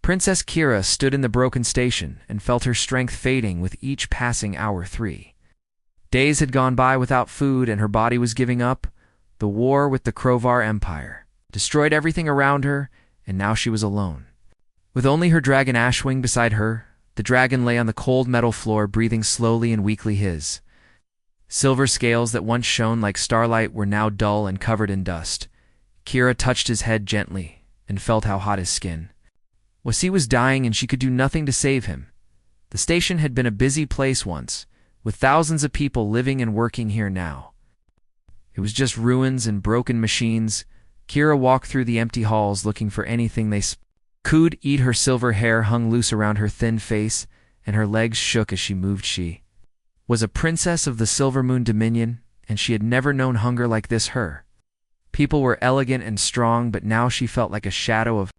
Princess Kira stood in the broken station and felt her strength fading with each passing hour. 3 days had gone by without food, and her body was giving up. The war with the Krovar Empire destroyed everything around her, and now she was alone. With only her dragon Ashwing beside her, the dragon lay on the cold metal floor, breathing slowly and weakly. His silver scales that once shone like starlight were now dull and covered in dust. Kira touched his head gently and felt how hot his skin was. He was dying, and she could do nothing to save him. The station had been a busy place once, with thousands of people living and working here now. It was just ruins and broken machines. Kira walked through the empty halls looking for anything they could eat. Her silver hair hung loose around her thin face, and her legs shook as she moved. She was a princess of the Silver Moon Dominion, and she had never known hunger like this. Her people were elegant and strong, but now she felt like a shadow of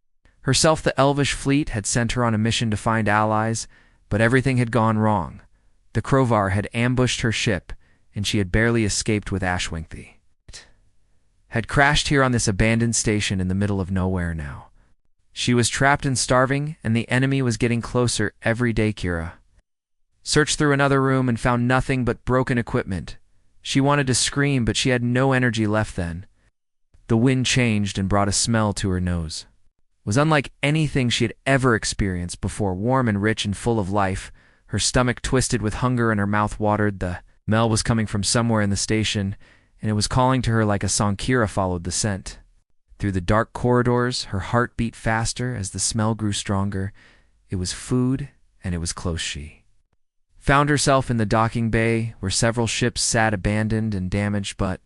herself. The Elvish fleet had sent her on a mission to find allies, but everything had gone wrong. The Krovar had ambushed her ship, and she had barely escaped with Ashwing. Had crashed here on this abandoned station in the middle of nowhere now. She was trapped and starving, and the enemy was getting closer every day. Kira searched through another room and found nothing but broken equipment. She wanted to scream, but she had no energy left. Then the wind changed and brought a smell to her nose. It was unlike anything she had ever experienced before, warm and rich and full of life. Her stomach twisted with hunger and her mouth watered. The smell was coming from somewhere in the station, and it was calling to her like a song. Kira followed the scent through the dark corridors. Her heart beat faster as the smell grew stronger. It was food, and it was close. She found herself in the docking bay, where several ships sat abandoned and damaged, but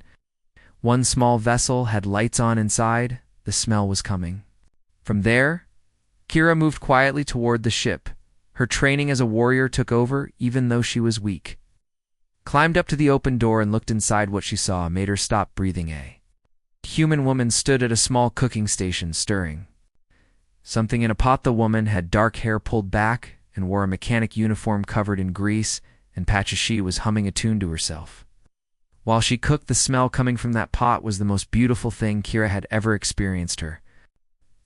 one small vessel had lights on inside. The smell was coming from there. Kira moved quietly toward the ship. Her training as a warrior took over, even though she was weak. Climbed up to the open door and looked inside. What she saw made her stop breathing. A human woman stood at a small cooking station, stirring something in a pot. The woman had dark hair pulled back and wore a mechanic uniform covered in grease and patches. She was humming a tune to herself while she cooked. The smell coming from that pot was the most beautiful thing Kira had ever experienced. Her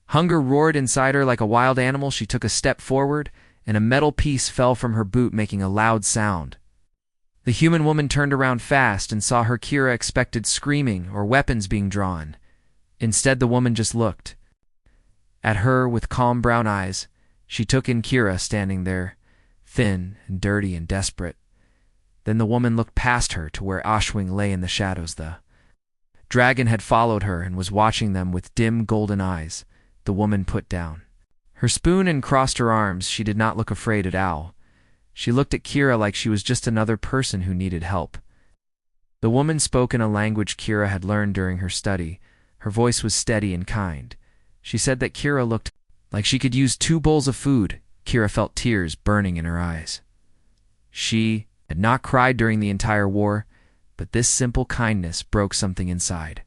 hunger roared inside her like a wild animal. She took a step forward, and a metal piece fell from her boot, making a loud sound. The human woman turned around fast and saw her. Kira expected screaming or weapons being drawn. Instead, the woman just looked at her with calm brown eyes. She took in Kira standing there, thin and dirty and desperate. Then the woman looked past her to where Ashwing lay in the shadows. The dragon had followed her and was watching them with dim golden eyes. The woman put down her spoon and crossed her arms. She did not look afraid at all. She looked at Kira like she was just another person who needed help. The woman spoke in a language Kira had learned during her study. Her voice was steady and kind. She said that Kira looked like she could use 2 bowls of food. Kira felt tears burning in her eyes. She had not cried during the entire war, but this simple kindness broke something inside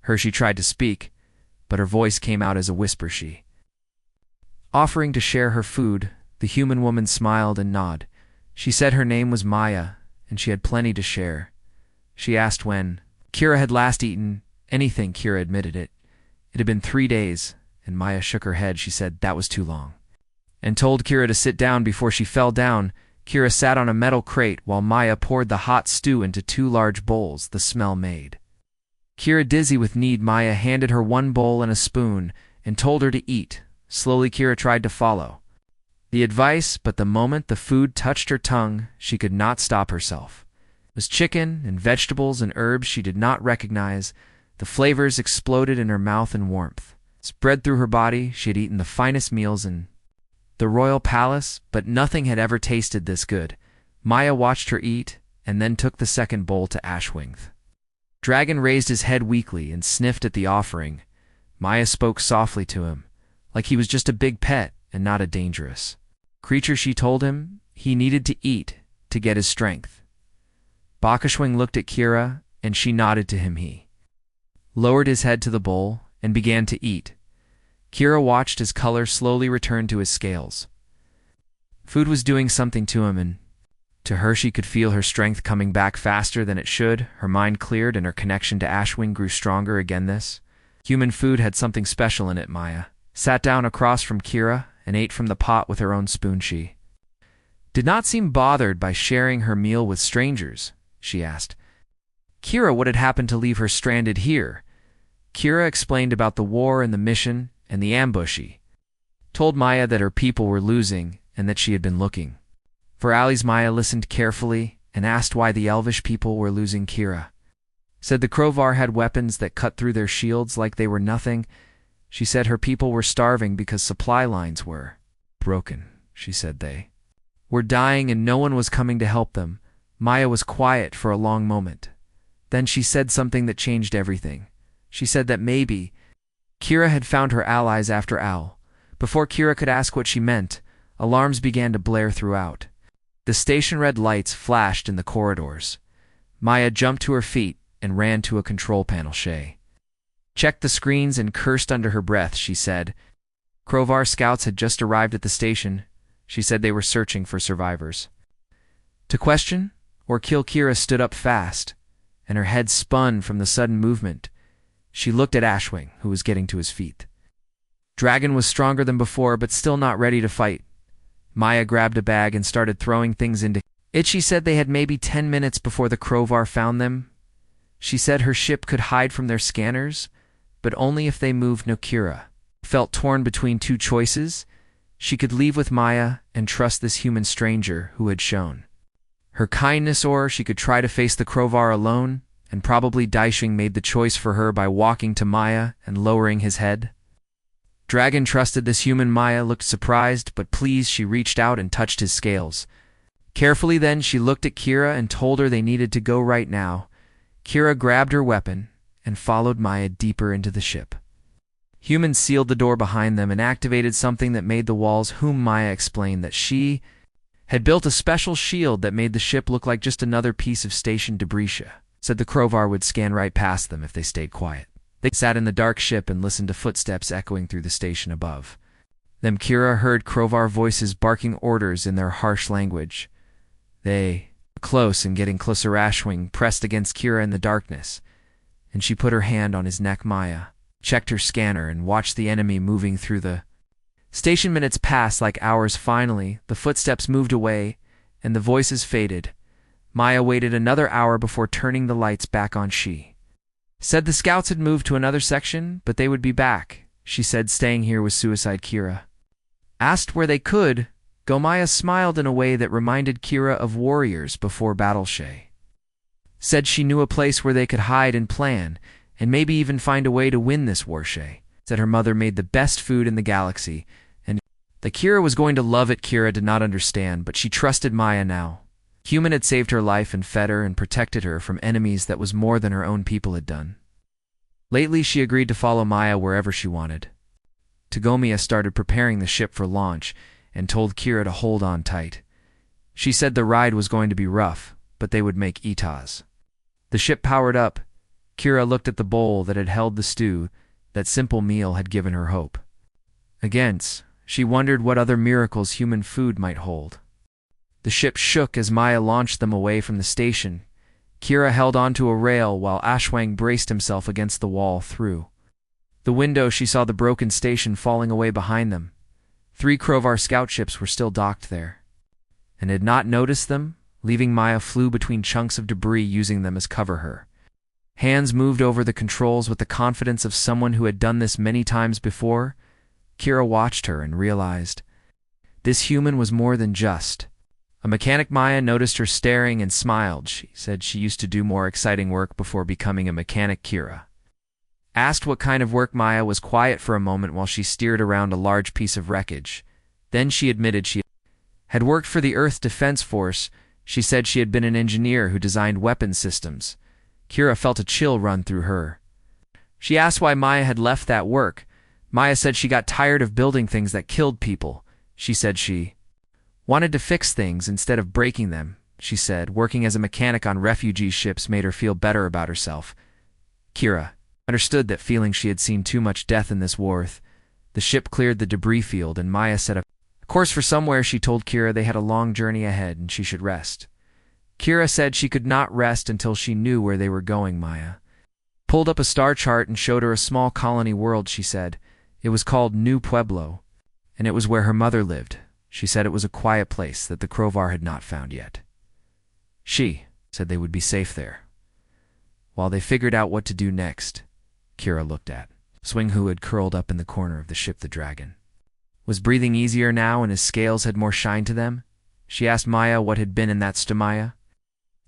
her. She tried to speak, but her voice came out as a whisper. She offering to share her food. The human woman smiled and nodded. She said her name was Maya, and she had plenty to share. She asked when Kira had last eaten anything. Kira admitted it. It had been 3 days, and Maya shook her head. She said that was too long, and told Kira to sit down before she fell down. Kira sat on a metal crate while Maya poured the hot stew into 2 large bowls. The smell made Kira dizzy with need. Maya handed her 1 bowl and a spoon and told her to eat. Slowly, Kira tried to follow the advice, but the moment the food touched her tongue, she could not stop herself. It was chicken and vegetables and herbs she did not recognize. The flavors exploded in her mouth and warmth spread through her body. She had eaten the finest meals in the royal palace, but nothing had ever tasted this good. Maya watched her eat and then took the second bowl to Ashwing. Dragon raised his head weakly and sniffed at the offering. Maya spoke softly to him, like he was just a big pet and not a dangerous creature. She told him he needed to eat to get his strength. Bakashwing looked at Kira, and she nodded to him. He lowered his head to the bowl and began to eat. Kira watched as color slowly returned to his scales. Food was doing something to him, and to her she could feel her strength coming back faster than it should. Her mind cleared, and her connection to Ashwing grew stronger again. This human food had something special in it. Maya sat down across from Kira and ate from the pot with her own spoon. She did not seem bothered by sharing her meal with strangers. She asked Kira what had happened to leave her stranded here. Kira explained about the war and the mission and the ambush. She told Maya that her people were losing and that she had been looking for allies. Maya listened carefully and asked why the elvish people were losing. Kira said the Crovar had weapons that cut through their shields like they were nothing. She said her people were starving because supply lines were broken. She said they were dying and no one was coming to help them. Maya was quiet for a long moment. Then she said something that changed everything. She said that maybe Kira had found her allies after all. Before Kira could ask what she meant, alarms began to blare throughout. The station red lights flashed in the corridors. Maya jumped to her feet and ran to a control panel. She checked the screens and cursed under her breath. She said Crovar scouts had just arrived at the station. She said they were searching for survivors to question or kill. Kira stood up fast, and her head spun from the sudden movement. She looked at Ashwing, who was getting to his feet. Dragon was stronger than before, but still not ready to fight. Maya grabbed a bag and started throwing things into it. She said they had maybe 10 minutes before the Crovar found them. She said her ship could hide from their scanners, but only if they moved. No, Kira felt torn between two choices. She could leave with Maya and trust this human stranger who had shown her kindness, or she could try to face the Crovar alone, and probably Daishing made the choice for her by walking to Maya and lowering his head. Dragon trusted this human. Maya looked surprised but pleased. She reached out and touched his scales carefully. Then she looked at Kira and told her they needed to go right now. Kira grabbed her weapon and followed Maya deeper into the ship. Humans sealed the door behind them and activated something that made the walls. Whom Maya explained that she had built a special shield that made the ship look like just another piece of station debris. Said the Crovar would scan right past them if they stayed quiet. They sat in the dark ship and listened to footsteps echoing through the station above. Then Kira heard Crovar voices barking orders in their harsh language. They were close and getting closer. Ashwing pressed against Kira in the darkness, and she put her hand on his neck. Maya checked her scanner and watched the enemy moving through the station. Minutes passed like hours. Finally, the footsteps moved away, and the voices faded. Maya waited another hour before turning the lights back on. She said the scouts had moved to another section, but they would be back. She said staying here was suicide. Kira asked where they could go. Maya smiled in a way that reminded Kira of warriors before battle. She said she knew a place where they could hide and plan, and maybe even find a way to win this war. She said her mother made the best food in the galaxy, and that Kira was going to love it. Kira did not understand, but she trusted Maya now. Human had saved her life and fed her and protected her from enemies that was more than her own people had done. Lately, she agreed to follow Maya wherever she wanted. Tagomia started preparing the ship for launch and told Kira to hold on tight. She said the ride was going to be rough, but they would make Itaz. The ship powered up. Kira looked at the bowl that had held the stew. That simple meal had given her hope. Again, she wondered what other miracles human food might hold. The ship shook as Maya launched them away from the station. Kira held onto a rail while Ashwang braced himself against the wall. Through the window, she saw the broken station falling away behind them. 3 Crovar scout ships were still docked there, and had not noticed them. Leaving Maya flew between chunks of debris, using them as cover. Her hands moved over the controls with the confidence of someone who had done this many times before. Kira watched her and realized this human was more than just a mechanic. Maya noticed her staring and smiled. She said she used to do more exciting work before becoming a mechanic. Kira asked what kind of work. Maya was quiet for a moment while she steered around a large piece of wreckage. Then she admitted she had worked for the Earth Defense Force. She said she had been an engineer who designed weapon systems. Kira felt a chill run through her. She asked why Maya had left that work. Maya said she got tired of building things that killed people. She said she wanted to fix things instead of breaking them. She said working as a mechanic on refugee ships made her feel better about herself. Kira understood that feeling she had seen too much death in this war. The ship cleared the debris field and Maya set a course for somewhere. She told Kira they had a long journey ahead and she should rest. Kira said she could not rest until she knew where they were going. Maya pulled up a star chart and showed her a small colony world. She said it was called New Pueblo, and it was where her mother lived. She said it was a quiet place that the crowbar had not found yet. She said they would be safe there. While they figured out what to do next, Kira looked at Swing, who had curled up in the corner of the ship the dragon. Was breathing easier now and his scales had more shine to them? She asked Maya what had been in that stomaya.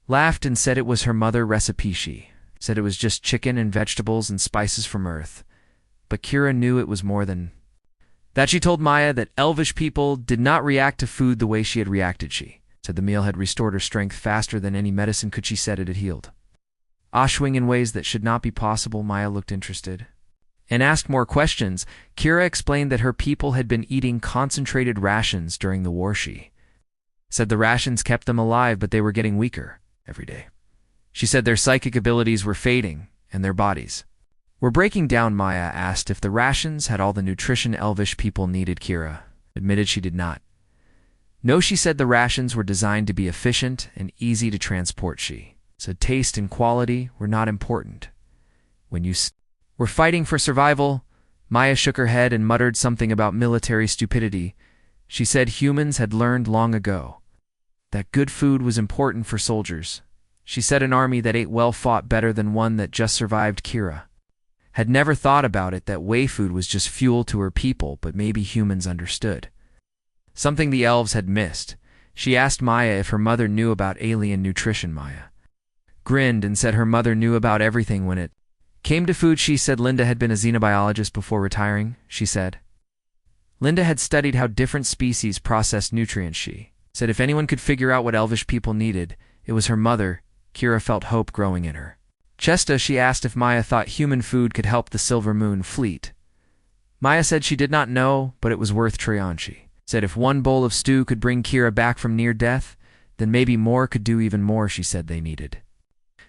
Laughed and said it was her mother recipe. She said it was just chicken and vegetables and spices from Earth. But Kira knew it was more than that. She told Maya that elvish people did not react to food the way she had reacted. She said the meal had restored her strength faster than any medicine could. She said it had healed Ashwing in ways that should not be possible. Maya looked interested and asked more questions. Kira explained that her people had been eating concentrated rations during the war. She said the rations kept them alive, but they were getting weaker every day. She said their psychic abilities were fading and their bodies were breaking down. Maya asked if the rations had all the nutrition elvish people needed. Kira admitted she did not. No, she said the rations were designed to be efficient and easy to transport. She said taste and quality were not important. When you were fighting for survival, Maya shook her head and muttered something about military stupidity. She said humans had learned long ago that good food was important for soldiers. She said an army that ate well fought better than one that just survived. Kira had never thought about it that way food was just fuel to her people, but maybe humans understood something the elves had missed. She asked Maya if her mother knew about alien nutrition. Maya grinned and said her mother knew about everything when it came to food. She said Linda had been a xenobiologist before retiring. She said Linda had studied how different species processed nutrients. She said if anyone could figure out what elvish people needed, it was her mother. Kira felt hope growing in her chest. She asked if Maya thought human food could help the Silver Moon fleet. Maya said she did not know, but it was worth trying. She said if one bowl of stew could bring Kira back from near death, then maybe more could do even more. She said they needed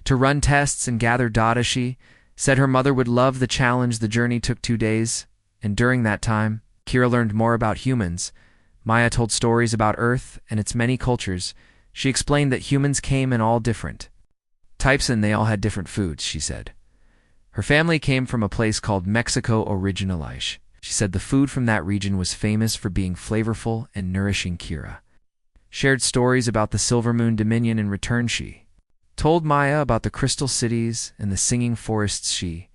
to run tests and gather data. She said her mother would love the challenge. The journey took 2 days, and during that time, Kira learned more about humans. Maya told stories about Earth and its many cultures. She explained that humans came in all different types and they all had different foods. She said her family came from a place called Mexico Originalish. She said the food from that region was famous for being flavorful and nourishing. Kira shared stories about the Silver Moon Dominion. In return, she told Maya about the crystal cities and the singing forests. She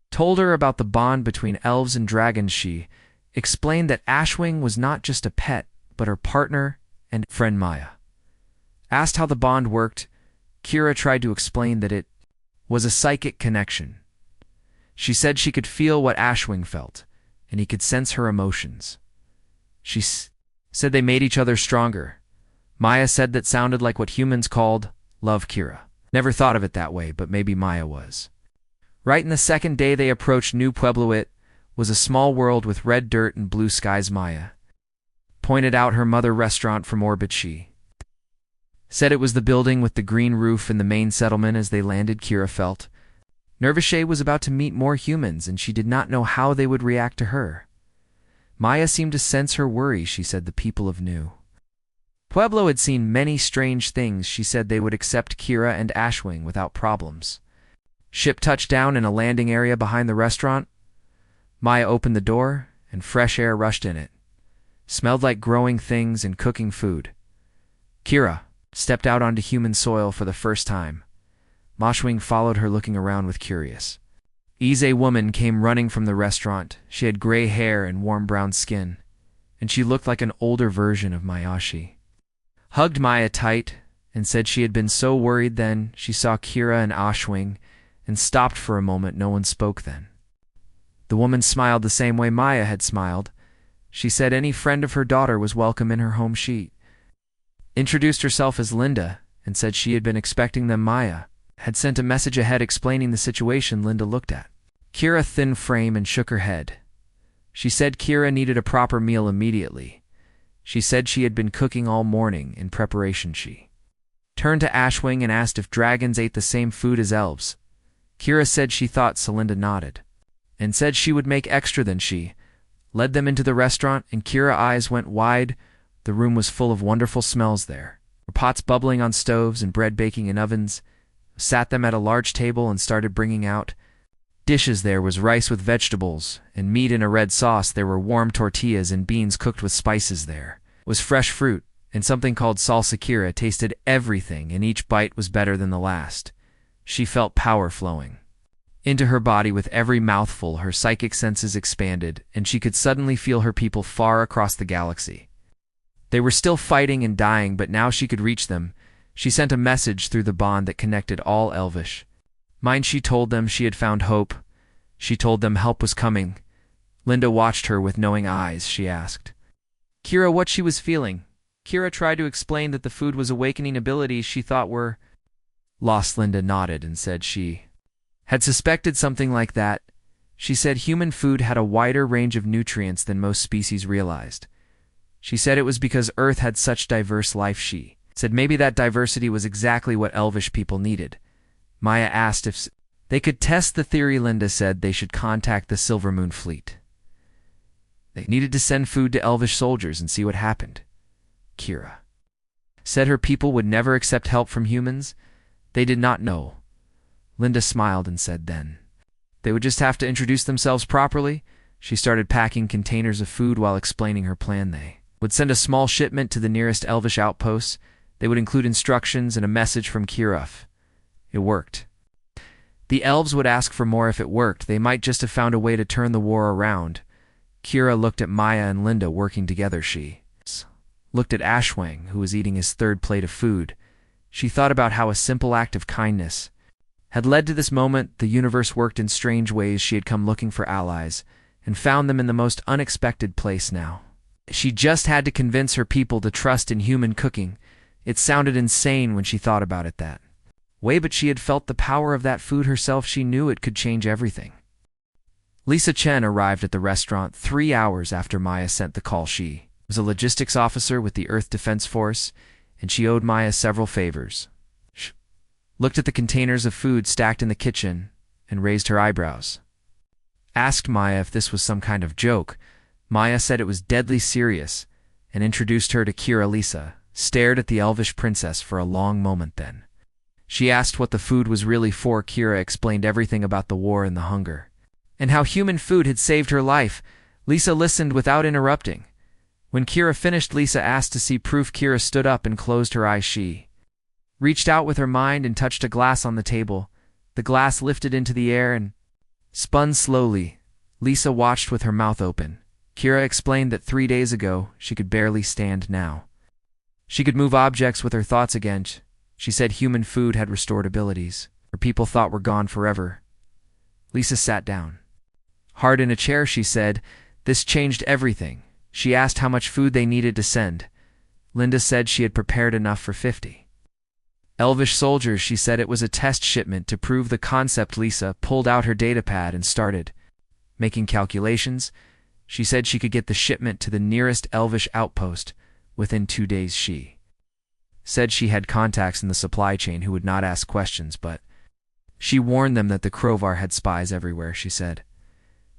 told her about the bond between elves and dragons. She explained that Ashwing was not just a pet, but her partner and friend. Maya asked how the bond worked. Kira tried to explain that it was a psychic connection. She said she could feel what Ashwing felt, and he could sense her emotions. She said they made each other stronger. Maya said that sounded like what humans called love. Kira never thought of it that way, but maybe Maya was right. In the second day they approached New Pueblo. It was a small world with red dirt and blue skies. Maya pointed out her mother restaurant from orbit. She said it was the building with the green roof in the main settlement. As they landed, Kira felt nervous. She was about to meet more humans, and she did not know how they would react to her. Maya seemed to sense her worry. She said the people of New Pueblo had seen many strange things. She said they would accept Kira and Ashwing without problems. Ship touched down in a landing area behind the restaurant. Maya opened the door, and fresh air rushed in. It smelled like growing things and cooking food. Kira stepped out onto human soil for the first time. Ashwing followed her, looking around with curious ease. A woman came running from the restaurant. She had gray hair and warm brown skin, and she looked like an older version of Maya. She hugged Maya tight and said she had been so worried. Then she saw Kira and Ashwing and stopped for a moment. No one spoke then. The woman smiled the same way Maya had smiled. She said any friend of her daughter was welcome in her home. She introduced herself as Linda and said she had been expecting them. Maya had sent a message ahead explaining the situation. Linda looked at Kira's thin frame and shook her head. She said Kira needed a proper meal immediately. She said she had been cooking all morning in preparation. She turned to Ashwing and asked if dragons ate the same food as elves. Kira said she thought so. Linda nodded and said she would make extra. Then she led them into the restaurant, and Kira's eyes went wide. The room was full of wonderful smells. There were pots bubbling on stoves and bread baking in ovens. Sat them at a large table and started bringing out dishes there was rice with vegetables, and meat in a red sauce. There were warm tortillas and beans cooked with spices. There was fresh fruit, and something called salsa. Kira tasted everything, and each bite was better than the last. She felt power flowing into her body with every mouthful. Her psychic senses expanded, and she could suddenly feel her people far across the galaxy. They were still fighting and dying, but now she could reach them. She sent a message through the bond that connected all Elvish minds. She told them she had found hope. She told them help was coming. Linda watched her with knowing eyes. She asked Kira what she was feeling. Kira tried to explain that the food was awakening abilities she thought were lost. Linda nodded and said she had suspected something like that. She said human food had a wider range of nutrients than most species realized. She said it was because Earth had such diverse life. She said maybe that diversity was exactly what Elvish people needed. Maya asked if they could test the theory. Linda said they should contact the Silver Moon Fleet. They needed to send food to Elvish soldiers and see what happened. Kira said her people would never accept help from humans. They did not know. Linda smiled and said then they would just have to introduce themselves properly. She started packing containers of food while explaining her plan. They would send a small shipment to the nearest Elvish outposts. They would include instructions and a message from Kira. It worked. The elves would ask for more if it worked. They might just have found a way to turn the war around. Kira looked at Maya and Linda working together. She looked at Ashwang, who was eating his third plate of food. She thought about how a simple act of kindness had led to this moment. The universe worked in strange ways. She had come looking for allies and found them in the most unexpected place now. She just had to convince her people to trust in human cooking. It sounded insane when she thought about it that way, but she had felt the power of that food herself. She knew it could change everything. Lisa Chen arrived at the restaurant 3 hours after Maya sent the call. She was a logistics officer with the Earth Defense Force, and she owed Maya several favors. She looked at the containers of food stacked in the kitchen and raised her eyebrows. Asked Maya if this was some kind of joke. Maya said it was deadly serious and introduced her to Kira. Lisa stared at the Elvish princess for a long moment. Then she asked what the food was really for. Kira explained everything about the war and the hunger, and how human food had saved her life. Lisa listened without interrupting. When Kira finished, Lisa asked to see proof. Kira stood up and closed her eyes. She reached out with her mind and touched a glass on the table. The glass lifted into the air and spun slowly. Lisa watched with her mouth open. Kira explained that 3 days ago she could barely stand. Now she could move objects with her thoughts again. She said human food had restored abilities her people thought were gone forever. Lisa sat down hard in a chair. She said this changed everything. She asked how much food they needed to send. Linda said she had prepared enough for 50 Elvish soldiers. She said it was a test shipment to prove the concept. Lisa pulled out her datapad and started making calculations. She said she could get the shipment to the nearest Elvish outpost within 2 days. She said she had contacts in the supply chain who would not ask questions, but she warned them that the Krovar had spies everywhere. She said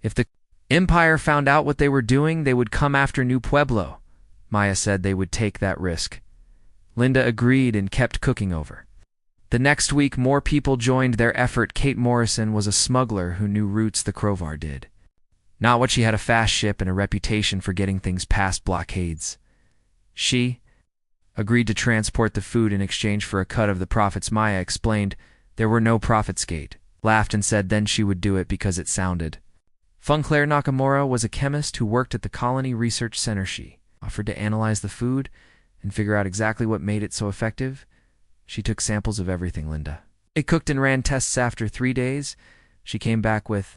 if the Empire found out what they were doing, they would come after New Pueblo. Maya said they would take that risk. Linda agreed and kept cooking over. The next week, more people joined their effort. Kate Morrison was a smuggler who knew routes the Krovar did. Not what she had a fast ship and a reputation for getting things past blockades. She agreed to transport the food in exchange for a cut of the profits. Maya explained there were no profits. Kate laughed and said then she would do it because it sounded. Funclair Nakamura was a chemist who worked at the Colony Research Center. She offered to analyze the food and figure out exactly what made it so effective. She took samples of everything. Linda it cooked and ran tests. After 3 days, she came back with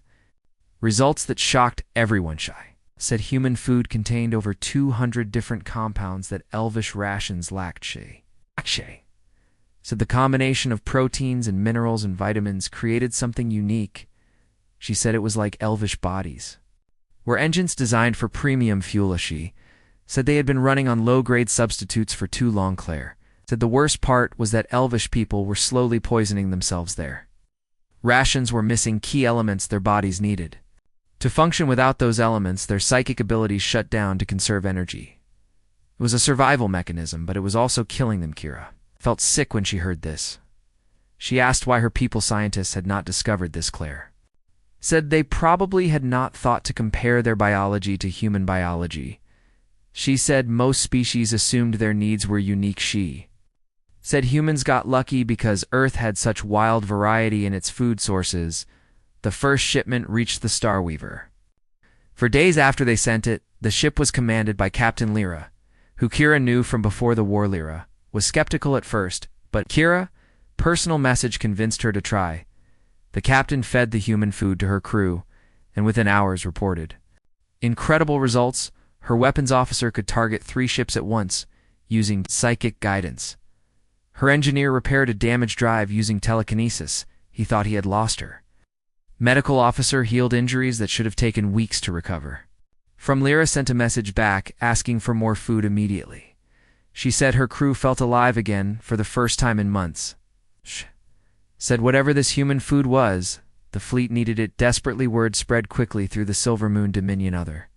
results that shocked everyone. She said human food contained over 200 different compounds that Elvish rations lacked. She said the combination of proteins and minerals and vitamins created something unique. She said it was like Elvish bodies were engines designed for premium fuel. She said they had been running on low-grade substitutes for too long. Claire said the worst part was that Elvish people were slowly poisoning themselves. Their rations were missing key elements their bodies needed to function. Without those elements, their psychic abilities shut down to conserve energy. It was a survival mechanism, but it was also killing them. Kira felt sick when she heard this. She asked why her people scientists had not discovered this. Claire said they probably had not thought to compare their biology to human biology. She said most species assumed their needs were unique. She said humans got lucky because Earth had such wild variety in its food sources. The first shipment reached the Starweaver. For days after they sent it, the ship was commanded by Captain Lyra, who Kira knew from before the war. Lyra was skeptical at first, but Kira's personal message convinced her to try. The captain fed the human food to her crew, and within hours reported incredible results. Her weapons officer could target 3 ships at once, using psychic guidance. Her engineer repaired a damaged drive using telekinesis. He thought he had lost her. Medical officer healed injuries that should have taken weeks to recover. From Lyra sent a message back asking for more food immediately. She said her crew felt alive again for the first time in months. Said whatever this human food was, the fleet needed it desperately. Word spread quickly through the Silver Moon Dominion. Other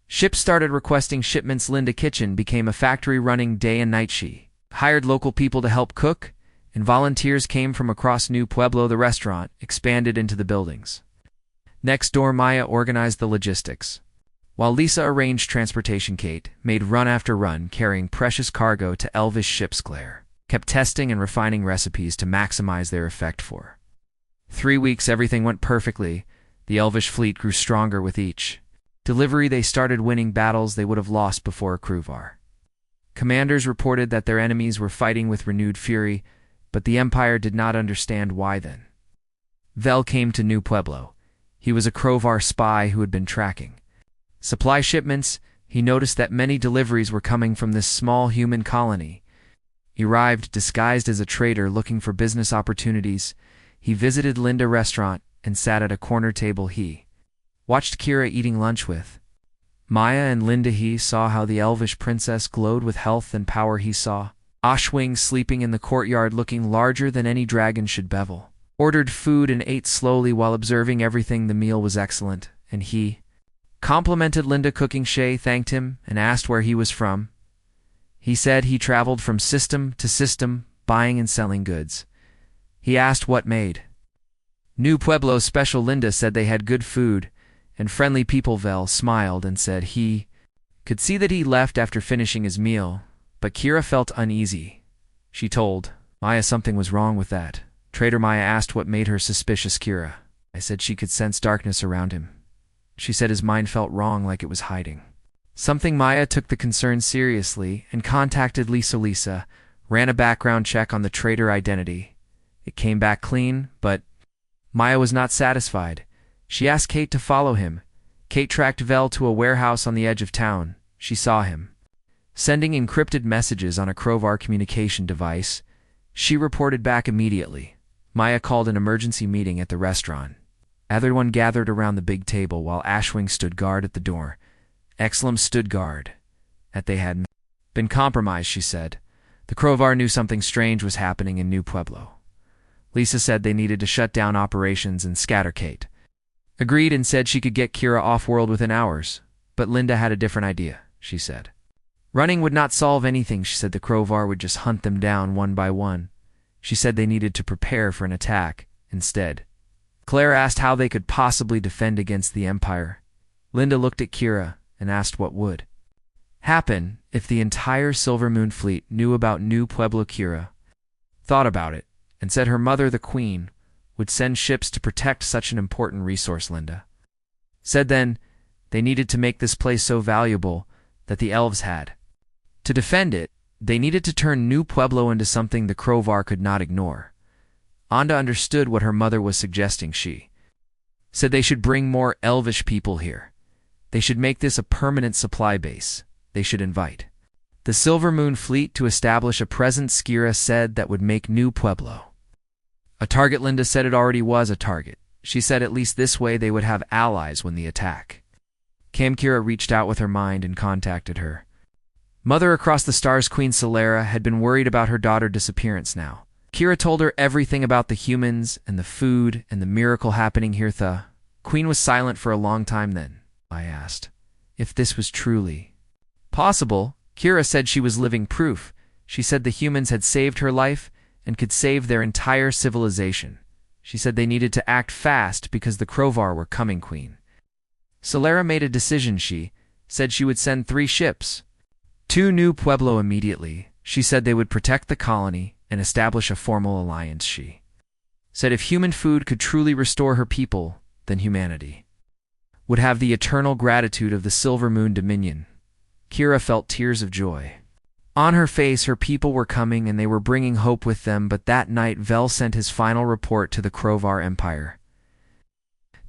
ships started requesting shipments. Linda Kitchen became a factory running day and night. She hired local people to help cook, and volunteers came from across New Pueblo. The restaurant expanded into the buildings next door. Maya organized the logistics, while Lisa arranged transportation. Kate made run after run, carrying precious cargo to elvish ships. Claire kept testing and refining recipes to maximize their effect. For 3 weeks, everything went perfectly. The elvish fleet grew stronger with each delivery. They started winning battles they would have lost before a Kruvar. Commanders reported that their enemies were fighting with renewed fury, but the Empire did not understand why. Then Vel came to New Pueblo. He was a Krovar spy who had been tracking supply shipments. He noticed that many deliveries were coming from this small human colony. He arrived disguised as a trader looking for business opportunities. He visited Linda's restaurant and sat at a corner table. He watched Kira eating lunch with Maya and Linda. He saw how the elvish princess glowed with health and power. He saw Ashwing sleeping in the courtyard looking larger than any dragon should. Bevel ordered food and ate slowly while observing everything. The meal was excellent, and he complimented Linda cooking. Shay thanked him and asked where he was from. He said he traveled from system to system, buying and selling goods. He asked what made New Pueblo special. Linda said they had good food and friendly people. Vel smiled and said he could see that he left after finishing his meal, but Kira felt uneasy. She told Maya something was wrong with that trader. Maya asked what made her suspicious. Kira I said she could sense darkness around him. She said his mind felt wrong, like it was hiding something. Maya took the concern seriously and contacted Lisa. Lisa ran a background check on the trader identity. It came back clean, but Maya was not satisfied. She asked Kate to follow him. Kate tracked Vel to a warehouse on the edge of town. She saw him sending encrypted messages on a Krovar communication device. She reported back immediately. Maya called an emergency meeting at the restaurant. Everyone gathered around the big table while Ashwing stood guard at the door. Exlum stood guard. That they had been compromised, she said. The Krovar knew something strange was happening in New Pueblo. Lisa said they needed to shut down operations and scatter. Kate agreed and said she could get Kira off-world within hours, but Linda had a different idea. She said running would not solve anything. She said the Krovar would just hunt them down one by one. She said they needed to prepare for an attack instead. Claire asked how they could possibly defend against the Empire. Linda looked at Kira and asked what would happen if the entire Silver Moon fleet knew about New Pueblo. Kira thought about it and said her mother, the Queen, would send ships to protect such an important resource. Linda said then they needed to make this place so valuable that the elves had to defend it. They needed to turn New Pueblo into something the Krovar could not ignore. Anda understood what her mother was suggesting. She said they should bring more elvish people here. They should make this a permanent supply base. They should invite the Silver Moon fleet to establish a presence. Kira said that would make New Pueblo a target. Linda said it already was a target. She said at least this way they would have allies when the attack came. Kira reached out with her mind and contacted her mother across the stars. Queen Solera had been worried about her daughter's disappearance now. Kira told her everything about the humans and the food and the miracle happening here. The Queen was silent for a long time. Then I asked if this was truly possible. Kira said she was living proof. She said the humans had saved her life and could save their entire civilization. She said they needed to act fast because the Crovar were coming, Queen. Solera made a decision. She said she would send 3 ships. 2 New Pueblo immediately. She said they would protect the colony and establish a formal alliance. She said if human food could truly restore her people, then humanity would have the eternal gratitude of the Silver Moon Dominion. Kira felt tears of joy on her face. Her people were coming and they were bringing hope with them, but that night Vel sent his final report to the Crovar Empire.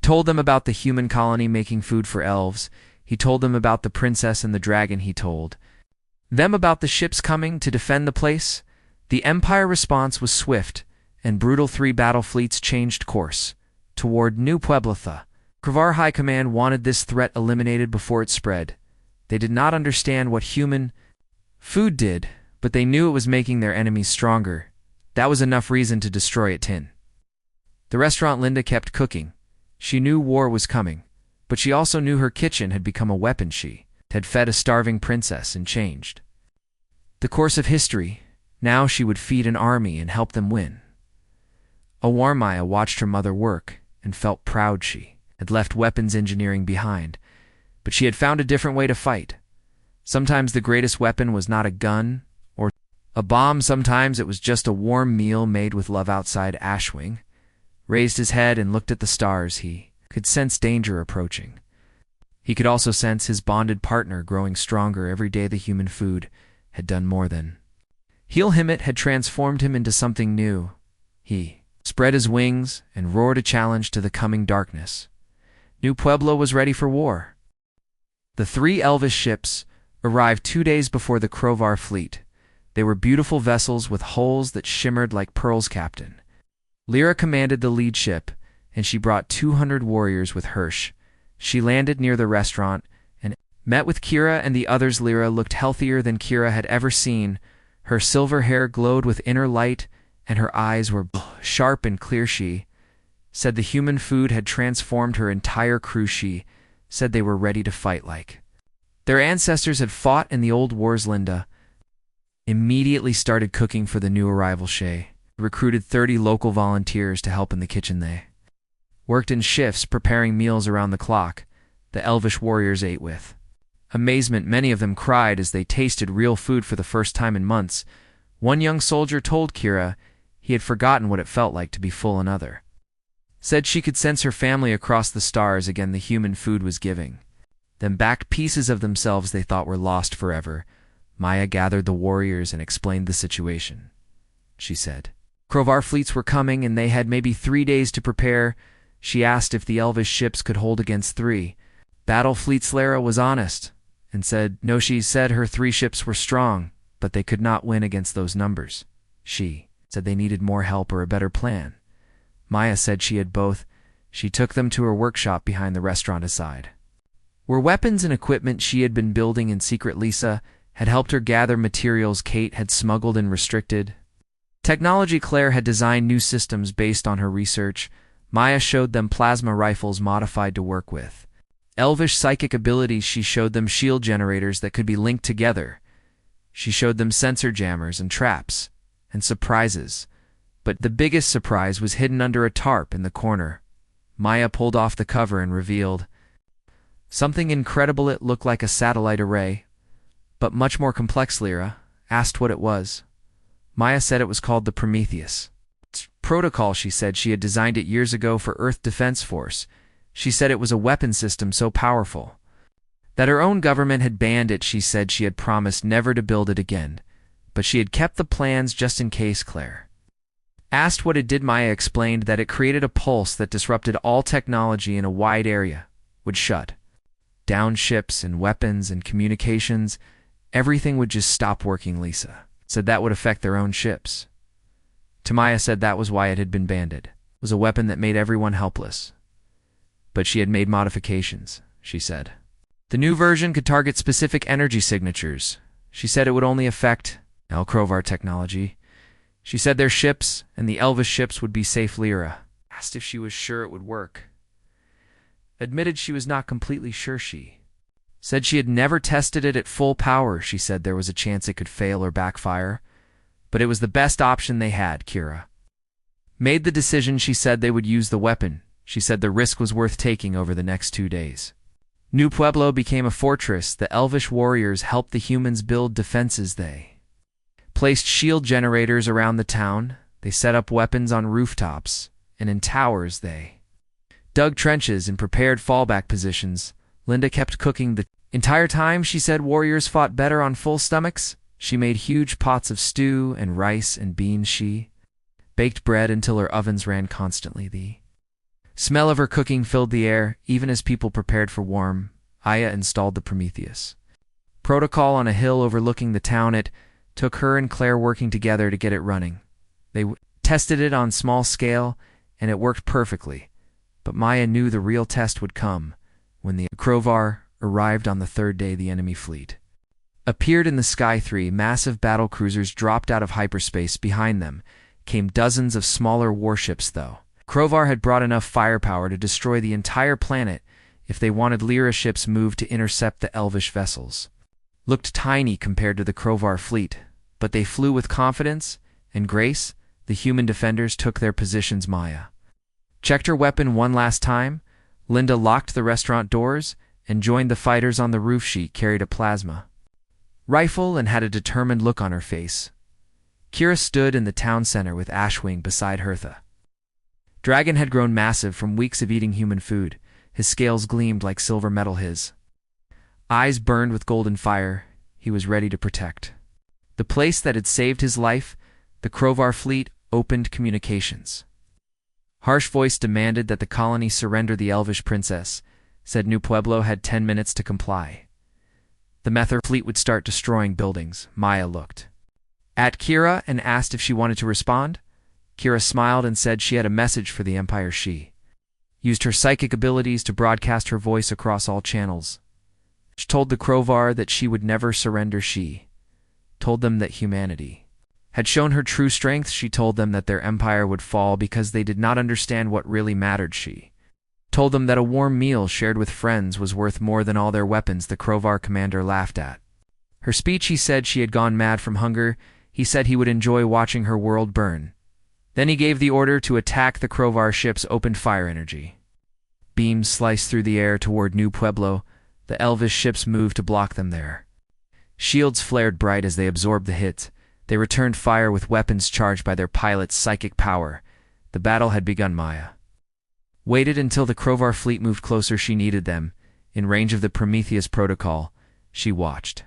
Told them about the human colony making food for elves. He told them about the princess and the dragon. He told them about the ships coming to defend the place. The Empire response was swift and brutal. 3 battle fleets changed course toward New Pueblo. Crovar High Command wanted this threat eliminated before it spread. They did not understand what human food did, but they knew it was making their enemies stronger. That was enough reason to destroy it. The restaurant Linda kept cooking. She knew war was coming, but she also knew her kitchen had become a weapon. She had fed a starving princess and changed the course of history. Now she would feed an army and help them win. Maya watched her mother work and felt proud. She had left weapons engineering behind, but she had found a different way to fight. Sometimes the greatest weapon was not a gun or a bomb. Sometimes it was just a warm meal made with love. Outside, Ashwing raised his head and looked at the stars. He could sense danger approaching. He could also sense his bonded partner growing stronger every day. The human food had done more than heal him. It had transformed him into something new. He spread his wings and roared a challenge to the coming darkness. New Pueblo was ready for war. The 3 elvish ships arrived 2 days before the Crovar fleet. They were beautiful vessels with hulls that shimmered like pearls. Captain Lyra commanded the lead ship, and she brought 200 warriors with Hirsch. She landed near the restaurant and met with Kira and the others. Lyra looked healthier than Kira had ever seen. Her silver hair glowed with inner light, and her eyes were sharp and clear. She said the human food had transformed her entire crew. She said they were ready to fight like their ancestors had fought in the old wars. Linda immediately started cooking for the new arrival. She recruited 30 local volunteers to help in the kitchen. They worked in shifts, preparing meals around the clock. The elvish warriors ate with amazement. Many of them cried as they tasted real food for the first time in months. One young soldier told Kira he had forgotten what it felt like to be full. Another said she could sense her family across the stars again. The human food was giving them back pieces of themselves they thought were lost forever. Maya gathered the warriors and explained the situation. She said Crovar fleets were coming and they had maybe 3 days to prepare. She asked if the elvish ships could hold against 3 battle fleets. Lara was honest and said no. She said her 3 ships were strong, but they could not win against those numbers. She said they needed more help or a better plan. Maya said she had both. She took them to her workshop behind the restaurant. Aside were weapons and equipment she had been building in secret. Lisa had helped her gather materials Kate had smuggled and restricted technology. Claire had designed new systems based on her research. Maya showed them plasma rifles modified to work with elvish psychic abilities. She showed them shield generators that could be linked together. She showed them sensor jammers and traps and surprises. But the biggest surprise was hidden under a tarp in the corner. Maya pulled off the cover and revealed something incredible. It looked like a satellite array, but much more complex. Lyra asked what it was. Maya said it was called the Prometheus Protocol. She said she had designed it years ago for Earth Defense Force. She said it was a weapon system so powerful that her own government had banned it. She said she had promised never to build it again, but she had kept the plans just in case. Claire asked what it did. Maya explained that it created a pulse that disrupted all technology in a wide area, would shut down ships and weapons and communications. Everything would just stop working. Lisa said that would affect their own ships. Tamaya said that was why it had been banned. It was a weapon that made everyone helpless. But she had made modifications, she said. The new version could target specific energy signatures. She said it would only affect El Crovar technology. She said their ships and the Elvis ships would be safe. Lyra asked if she was sure it would work. Admitted she was not completely sure. She said she had never tested it at full power. She said there was a chance it could fail or backfire, but it was the best option they had. Kira made the decision. She said they would use the weapon. She said the risk was worth taking over the next 2 days. New Pueblo became a fortress. The elvish warriors helped the humans build defenses. They placed shield generators around the town. They set up weapons on rooftops, and in towers they dug trenches and prepared fallback positions. Linda kept cooking the entire time. She said warriors fought better on full stomachs. She made huge pots of stew and rice and beans. She baked bread until her ovens ran constantly. The smell of her cooking filled the air, even as people prepared for warm. Aya installed the Prometheus protocol on a hill overlooking the town. It took her and Claire working together to get it running. They tested it on small scale, and it worked perfectly. But Maya knew the real test would come when the Crovar arrived on the 3rd day. The enemy fleet appeared in the sky. 3 massive battle cruisers dropped out of hyperspace. Behind them came dozens of smaller warships, though. Crovar had brought enough firepower to destroy the entire planet if they wanted. Lyra ships moved to intercept the elvish vessels. Looked tiny compared to the Crovar fleet, but they flew with confidence and grace. The human defenders took their positions. Maya checked her weapon one last time. Linda locked the restaurant doors and joined the fighters on the roof. She carried a plasma rifle and had a determined look on her face. Kira stood in the town center with Ashwing beside her. The dragon had grown massive from weeks of eating human food. His scales gleamed like silver metal. His eyes burned with golden fire. He was ready to protect the place that had saved his life. The Crovar fleet opened communications. Harsh voice demanded that the colony surrender. The elvish princess said New Pueblo had 10 minutes to comply. The Mether fleet would start destroying buildings. Maya looked at Kira and asked if she wanted to respond. Kira smiled and said she had a message for the Empire. She used her psychic abilities to broadcast her voice across all channels. She told the Crovar that she would never surrender. She told them that humanity had shown her true strength. She told them that their empire would fall because they did not understand what really mattered. She told them that a warm meal shared with friends was worth more than all their weapons. The Crovar commander laughed at her speech. He said she had gone mad from hunger. He said he would enjoy watching her world burn. Then he gave the order to attack. The Crovar ships opened fire. Energy beams sliced through the air toward New Pueblo. The elvish ships moved to block them there. Shields flared bright as they absorbed the hit. They returned fire with weapons charged by their pilot's psychic power. The battle had begun. Maya waited until the Crovar fleet moved closer. She needed them, in range of the Prometheus protocol. She watched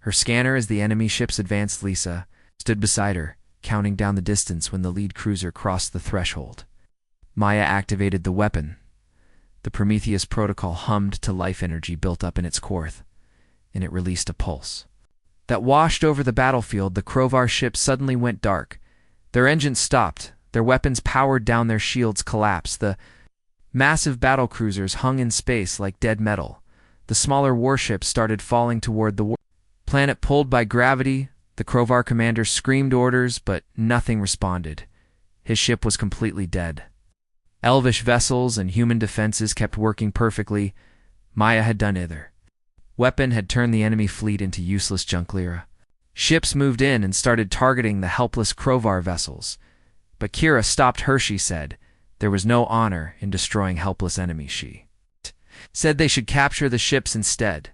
her scanner as the enemy ships advanced. Lisa stood beside her, counting down the distance when the lead cruiser crossed the threshold. Maya activated the weapon. The Prometheus protocol hummed to life. Energy built up in its core, and it released a pulse that washed over the battlefield. The Crovar ships suddenly went dark. Their engines stopped. Their weapons powered down. Their shields collapsed. The massive battle cruisers hung in space like dead metal. The smaller warships started falling toward the planet. Pulled by gravity, the Crovar commander screamed orders, but nothing responded. His ship was completely dead. Elvish vessels and human defenses kept working perfectly. Maya had done either. Weapon had turned the enemy fleet into useless junk. Lyra ships moved in and started targeting the helpless Crovar vessels. But Kira stopped her. She said there was no honor in destroying helpless enemies. She said they should capture the ships instead.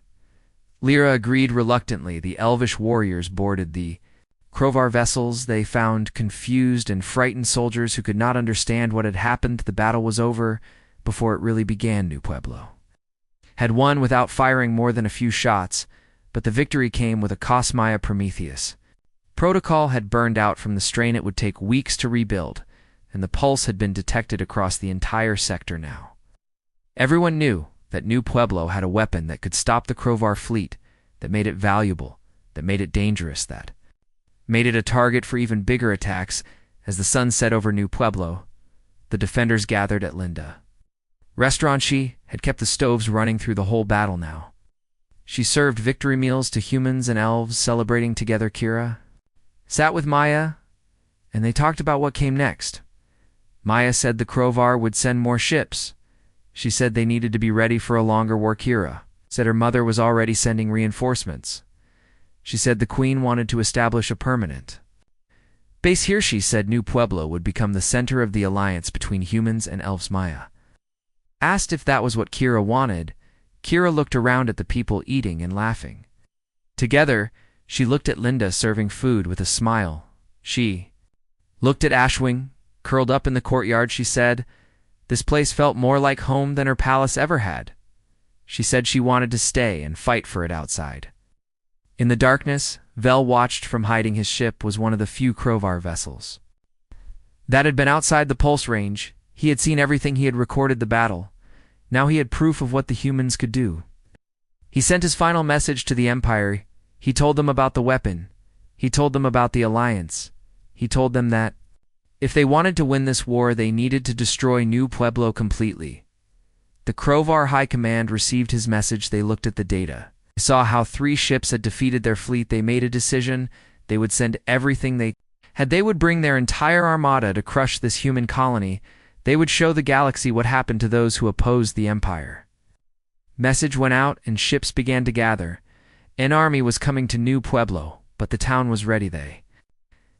Lyra agreed reluctantly. The elvish warriors boarded the Crovar vessels. They found confused and frightened soldiers who could not understand what had happened. The battle was over before it really began. New Pueblo had won without firing more than a few shots, but the victory came with a cost. Maya Prometheus protocol had burned out from the strain. It would take weeks to rebuild, and the pulse had been detected across the entire sector now. Everyone knew that New Pueblo had a weapon that could stop the Crovar fleet, that made it valuable, that made it dangerous, that made it a target for even bigger attacks. As the sun set over New Pueblo, the defenders gathered at Linda restaurant. She had kept the stoves running through the whole battle now. She served victory meals to humans and elves celebrating together. Kira sat with Maya, and they talked about what came next. Maya said the Crovar would send more ships. She said they needed to be ready for a longer war. Kira said her mother was already sending reinforcements. She said the Queen wanted to establish a permanent Base Hirschi said New Pueblo would become the center of the alliance between humans and elves. Maya asked if that was what Kira wanted. Kira looked around at the people eating and laughing. Together, she looked at Linda serving food with a smile. She looked at Ashwing, curled up in the courtyard. She said, this place felt more like home than her palace ever had. She said she wanted to stay and fight for it outside. In the darkness, Vel watched from hiding. His ship was one of the few Krovar vessels that had been outside the pulse range. He had seen everything. He had recorded the battle. Now he had proof of what the humans could do. He sent his final message to the Empire. He told them about the weapon. He told them about the alliance. He told them that if they wanted to win this war, they needed to destroy New Pueblo completely. The Krovar High Command received his message. They looked at the data. They saw how 3 ships had defeated their fleet. They made a decision. They would send everything they had. They would bring their entire armada to crush this human colony. They would show the galaxy what happened to those who opposed the Empire. Message went out and ships began to gather. An army was coming to New Pueblo, but the town was ready. They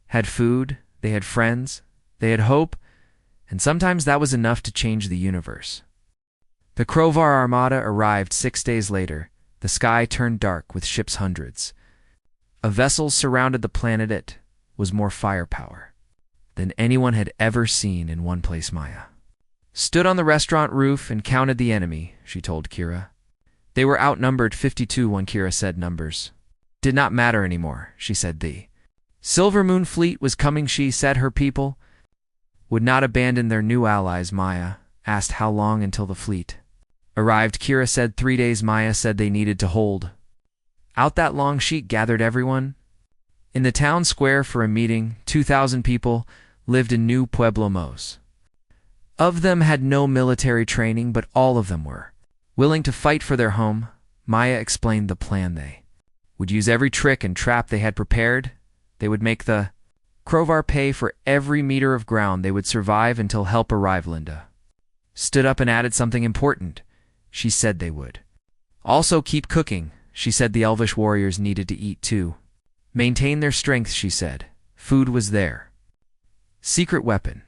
had food, they had friends, they had hope, and sometimes that was enough to change the universe. The Krovar armada arrived 6 days later. The sky turned dark with ships hundreds. A vessel surrounded the planet. It was more firepower than anyone had ever seen in one place. Maya stood on the restaurant roof and counted the enemy. She told Kira. They were outnumbered 52-1. Kira said numbers did not matter anymore. She said the Silver Moon fleet was coming. She said her people would not abandon their new allies. Maya asked how long until the fleet arrived. Kira said 3 days. Maya said they needed to hold out that long. She gathered everyone in the town square for a meeting. 2,000 people lived in New Pueblo. Most of them had no military training, but all of them were willing to fight for their home. Maya explained the plan. They would use every trick and trap they had prepared. They would make the Krovar pay for every meter of ground. They would survive until help arrived. Linda stood up and added something important. She said they would also keep cooking. She said the Elvish warriors needed to eat too. Maintain their strength, she said. Food was their secret weapon,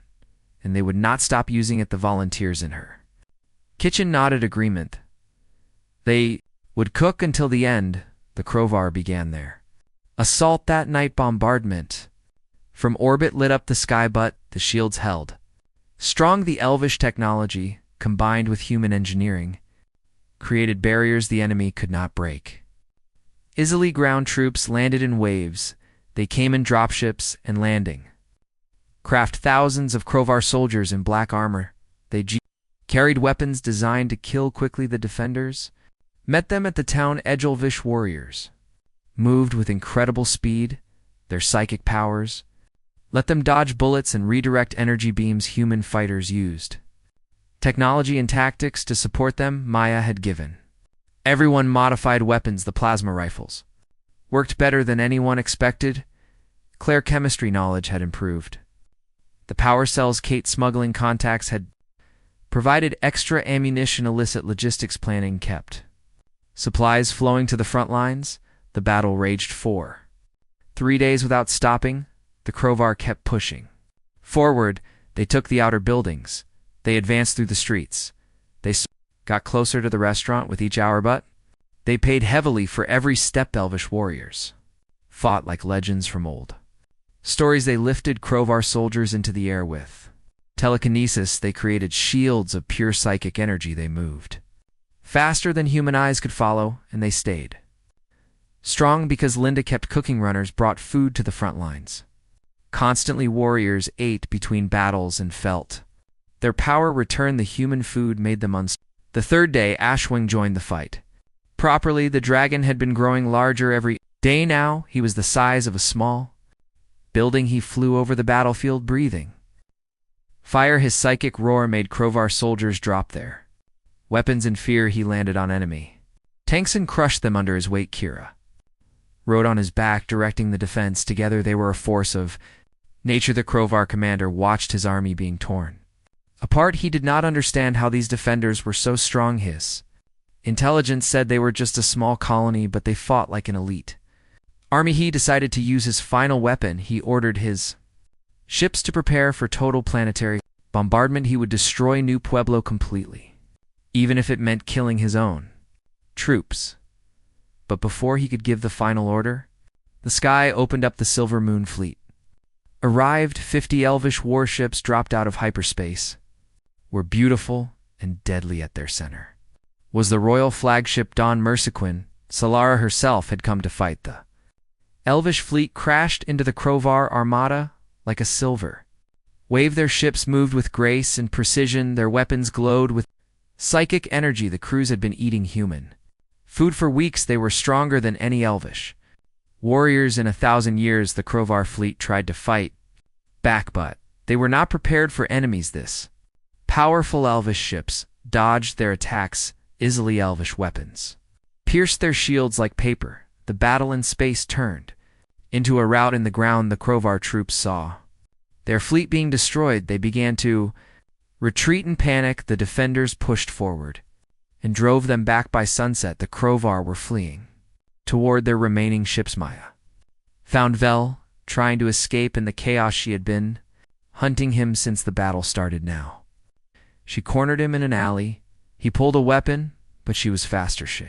and they would not stop using it. The volunteers in her kitchen nodded agreement. They would cook until the end. The Krovar began their assault that night. Bombardment from orbit lit up the sky, but the shields held strong. The Elvish technology, combined with human engineering, created barriers the enemy could not break. Easily ground troops landed in waves. They came in dropships and landing craft. Thousands of Krovar soldiers in black armor. They carried weapons designed to kill quickly. The defenders met them at the town edge. Elvish warriors moved with incredible speed. Their psychic powers let them dodge bullets and redirect energy beams human fighters used. Technology and tactics to support them. Maya had given everyone modified weapons. The plasma rifles worked better than anyone expected. Claire chemistry knowledge had improved. The power cells Kate smuggling contacts had provided extra ammunition. Illicit logistics planning kept supplies flowing to the front lines. The battle raged for 3 days without stopping. The Krovar kept pushing forward. They took the outer buildings. They advanced through the streets. They got closer to the restaurant with each hour, but they paid heavily for every step. Elvish warriors fought like legends from old stories. They lifted Krovar soldiers into the air with telekinesis. They created shields of pure psychic energy. They moved faster than human eyes could follow, and they stayed strong because Linda kept cooking. Runners brought food to the front lines. Constantly, warriors ate between battles and felt their power return. The human food made them unstoppable. The 3rd day, Ashwing joined the fight. Properly, the dragon had been growing larger every day. Now he was the size of a small building. He flew over the battlefield, breathing fire. His psychic roar made Krovar soldiers drop their weapons in fear. He landed on enemy tanks and crushed them under his weight. Kira rode on his back, directing the defense. Together they were a force of nature. The Krovar commander watched his army being torn apart. He did not understand how these defenders were so strong. His intelligence said they were just a small colony, but they fought like an elite army. He decided to use his final weapon. He ordered his ships to prepare for total planetary bombardment. He would destroy New Pueblo completely, even if it meant killing his own troops. But before he could give the final order, the sky opened up. The Silver Moon fleet arrived. 50 elvish warships dropped out of hyperspace, were beautiful and deadly. At their center was the royal flagship Don Mersequin. Solara herself had come to fight. The elvish fleet crashed into the Crovar armada like a silver wave. Their ships moved with grace and precision. Their weapons glowed with psychic energy. The crews had been eating human food for weeks. They were stronger than any elvish warriors in 1,000 years. The Crovar fleet tried to fight back, but they were not prepared for enemies. This powerful elvish ships dodged their attacks easily. Elvish weapons pierced their shields like paper. The battle in space turned into a rout in the ground. The Crovar troops saw their fleet being destroyed. They began to retreat in panic. The defenders pushed forward and drove them back. By sunset, the Crovar were fleeing toward their remaining ships. Maya found Vel trying to escape in the chaos. She had been hunting him since the battle started. Now she cornered him in an alley. He pulled a weapon, but she was faster. She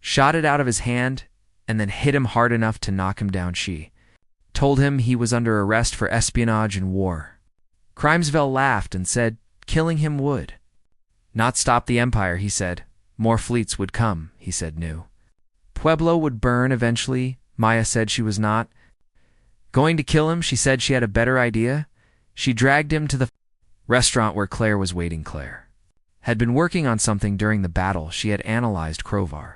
shot it out of his hand and then hit him hard enough to knock him down. She told him he was under arrest for espionage and war crimes. Vel laughed and said killing him would not stop the Empire. He said more fleets would come. He said New Pueblo would burn eventually. Maya said she was not going to kill him. She said she had a better idea. She dragged him to the restaurant where Claire was waiting. Claire had been working on something during the battle. She had analyzed Crovar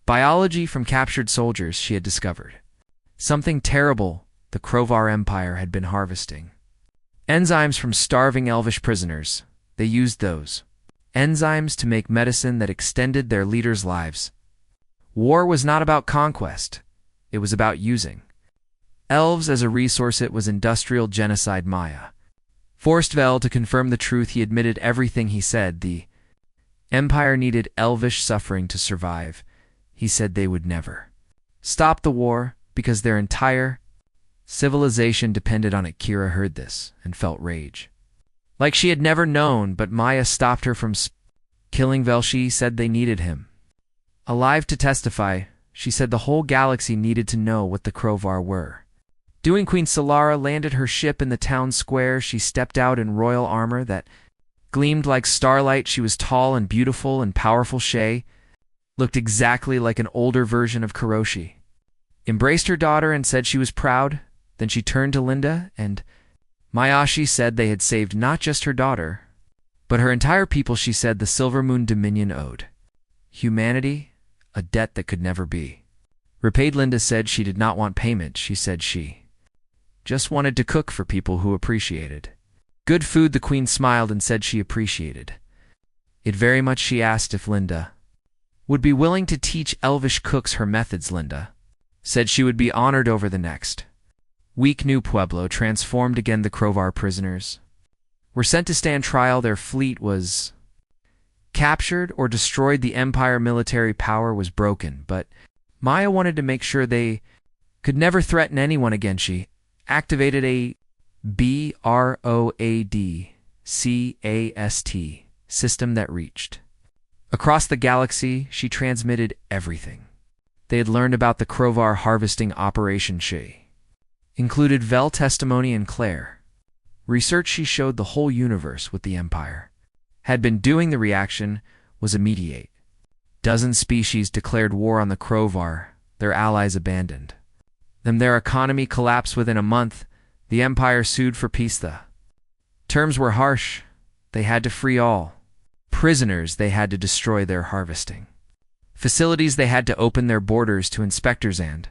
biology from captured soldiers. She had discovered something terrible. The Crovar Empire had been harvesting enzymes from starving elvish prisoners. They used those enzymes to make medicine that extended their leaders' lives. War was not about conquest. It was about using elves as a resource. It was industrial genocide. Maya forced Vel to confirm the truth. He admitted everything he said. The Empire needed elvish suffering to survive. He said they would never stop the war because their entire civilization depended on it. Kira heard this and felt rage like she had never known, but Maya stopped her from killing Vel. She said they needed him alive to testify. She said the whole galaxy needed to know what the Crovar were doing. Queen Solara landed her ship in the town square. She stepped out in royal armor that gleamed like starlight. She was tall and beautiful and powerful. She looked exactly like an older version of Kuroshi. Embraced her daughter and said she was proud. Then she turned to Linda and Mayashi. Said they had saved not just her daughter, but her entire people. She said the Silver Moon Dominion owed humanity a debt that could never be repaid. Linda said she did not want payment. She said she just wanted to cook for people who appreciated good food. The queen smiled and said she appreciated it very much. She asked if Linda would be willing to teach elvish cooks her methods. Linda said she would be honored. Over the next week, New Pueblo transformed again. The Crovar prisoners were sent to stand trial. Their fleet was captured or destroyed. The Empire military power was broken, but Maya wanted to make sure they could never threaten anyone again. She activated a BROADCAST system that reached across the galaxy. She transmitted everything they had learned about the Crovar harvesting operation. She included Vel testimony and Claire research. She showed the whole universe what the Empire had been doing. The reaction was immediate. Dozen species declared war on the Crovar. Their allies abandoned them. Their economy collapsed within a month. The Empire sued for peace. The terms were harsh. They had to free all prisoners. They had to destroy their harvesting facilities. They had to open their borders to inspectors, and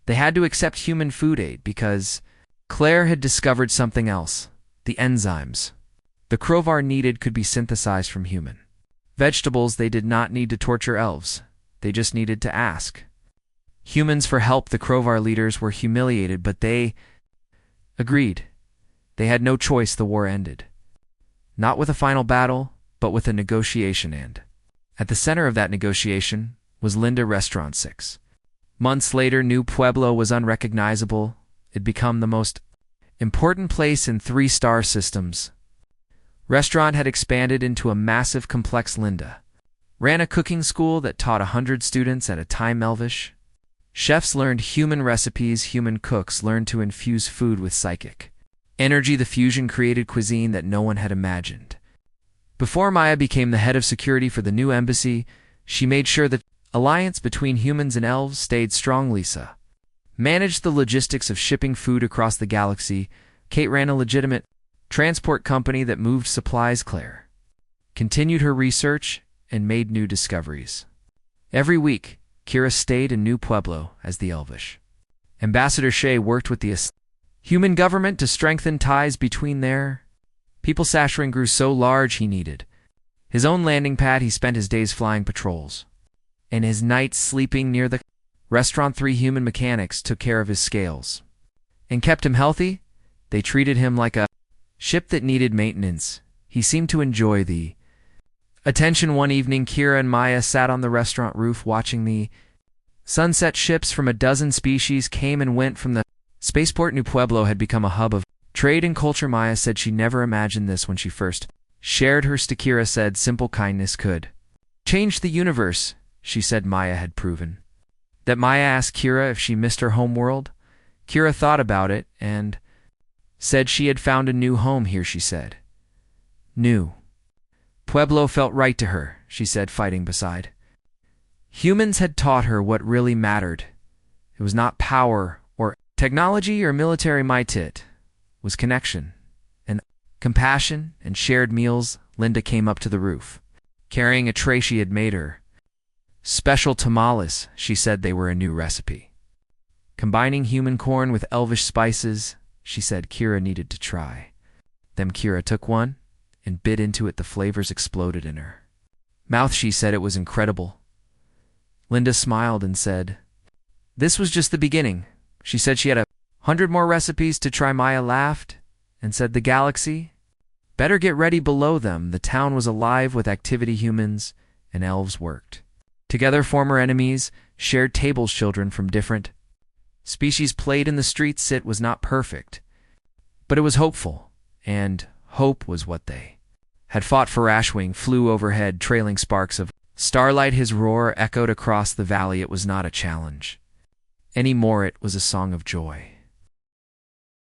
they had to accept human food aid because Claire had discovered something else. The enzymes the Crovar needed could be synthesized from human vegetables. They did not need to torture elves. They just needed to ask humans for help. The Crovar leaders were humiliated, but they agreed. They had no choice. The war ended, not with a final battle, but with a negotiation, and at the center of that negotiation was Linda Restaurant 6. Months later, New Pueblo was unrecognizable. It had become the most Important place in 3-star systems. Restaurant had expanded into a massive complex. Linda ran a cooking school that taught 100 students at a time. Elvish chefs learned human recipes. Human cooks learned to infuse food with psychic energy. The fusion created cuisine that no one had imagined. Before Maya became the head of security for the new embassy, she made sure that alliance between humans and elves stayed strong. Lisa managed the logistics of shipping food across the galaxy. Kate ran a legitimate transport company that moved supplies. Claire continued her research and made new discoveries. Every week, Kira stayed in New Pueblo as the Elvish Ambassador. Shea worked with the human government to strengthen ties between their people. Sashrin grew so large he needed his own landing pad. He spent his days flying patrols and his nights sleeping near the restaurant. 3 human mechanics took care of his scales and kept him healthy. They treated him like a ship that needed maintenance. He seemed to enjoy the attention. One evening, Kira and Maya sat on the restaurant roof watching the sunset. Ships from a dozen species came and went from the spaceport. New Pueblo had become a hub of trade and culture. Maya said she never imagined this when she first shared her story. Kira said simple kindness could change the universe. She said Maya had proven that. Maya asked Kira if she missed her home world. Kira thought about it and said she had found a new home here. She said New Pueblo felt right to her. She said, fighting beside. Humans had taught her what really mattered. It was not power or technology or military might. It was connection and compassion and shared meals. Linda came up to the roof, carrying a tray she had made her special tamales. She said they were a new recipe, combining human corn with elvish spices. She said Kira needed to try them. Kira took one and bit into it. The flavors exploded in her mouth. She said it was incredible. Linda smiled and said, this was just the beginning. She said she had 100 more recipes to try. Maya laughed and said the galaxy better get ready below them. The town was alive with activity. Humans and elves worked together. Former enemies shared tables. Children from different species played in the streets. It was not perfect, but it was hopeful, and hope was what they had fought for. Ashwing flew overhead, trailing sparks of starlight. His roar echoed across the valley. It was not a challenge anymore. It was a song of joy.